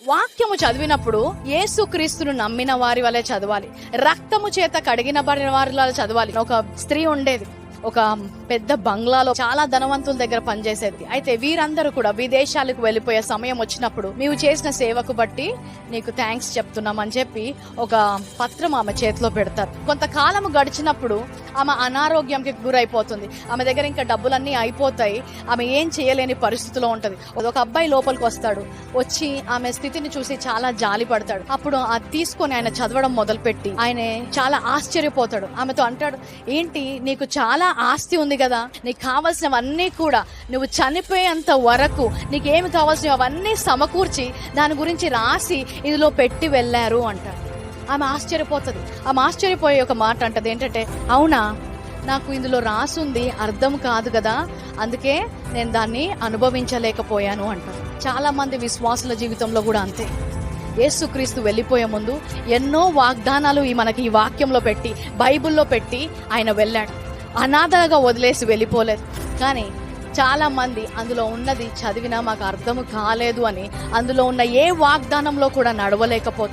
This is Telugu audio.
వాక్యము చదివినప్పుడు యేసుక్రీస్తును నమ్మిన వారి వలె చదవాలి, రక్తము చేత కడిగిన వారి వలె చదవాలి. ఒక స్త్రీ ఉండేది, ఒక పెద్ద బంగ్లాలో, చాలా ధనవంతుల దగ్గర పనిచేసేది. అయితే వీరందరూ కూడా విదేశాలకు వెళ్ళిపోయే సమయం వచ్చినప్పుడు, నీవు చేసిన సేవకు బట్టి నీకు థ్యాంక్స్ చెప్తున్నాం అని చెప్పి ఒక పత్రం ఆమె చేతిలో పెడతారు. కొంతకాలం గడిచినప్పుడు ఆమె అనారోగ్యంకి గురైపోతుంది. ఆమె దగ్గర ఇంకా డబ్బులన్నీ అయిపోతాయి. ఆమె ఏం చేయలేని పరిస్థితిలో ఉంటది. ఒక అబ్బాయి లోపలికి వస్తాడు. వచ్చి ఆమె స్థితిని చూసి చాలా జాలి పడతాడు. అప్పుడు అది తీసుకొని ఆయన చదవడం మొదలుపెట్టి ఆయన చాలా ఆశ్చర్యపోతాడు. ఆమెతో అంటాడు, ఏంటి నీకు చాలా ఆస్తి ఉంది కదా, నీకు కావాల్సినవన్నీ కూడా నువ్వు చనిపోయేంత వరకు నీకేమి కావాల్సినవి అవన్నీ సమకూర్చి దాని గురించి రాసి ఇదిలో పెట్టి వెళ్ళారు అంటాడు. ఆమె ఆశ్చర్యపోతుంది. ఆమె ఆశ్చర్యపోయే ఒక మాట అంటది, ఏంటంటే, అవునా, నాకు ఇందులో రాసుంది అర్థం కాదు కదా, అందుకే నేను దాన్ని అనుభవించలేకపోయాను అంటారు. చాలా మంది విశ్వాసుల జీవితంలో కూడా అంతే. యేసుక్రీస్తు వెళ్ళిపోయే ముందు ఎన్నో వాగ్దానాలు మనకి ఈ వాక్యంలో పెట్టి, బైబిల్లో పెట్టి ఆయన వెళ్ళాడు. అనాథలుగా వదిలేసి వెళ్ళిపోలేదు. కానీ చాలా మంది అందులో ఉన్నది చదివినా మాకు అర్థం కాలేదు అని అందులో ఉన్న ఏ వాగ్దానంలో కూడా నడవలేకపోతున్నారు.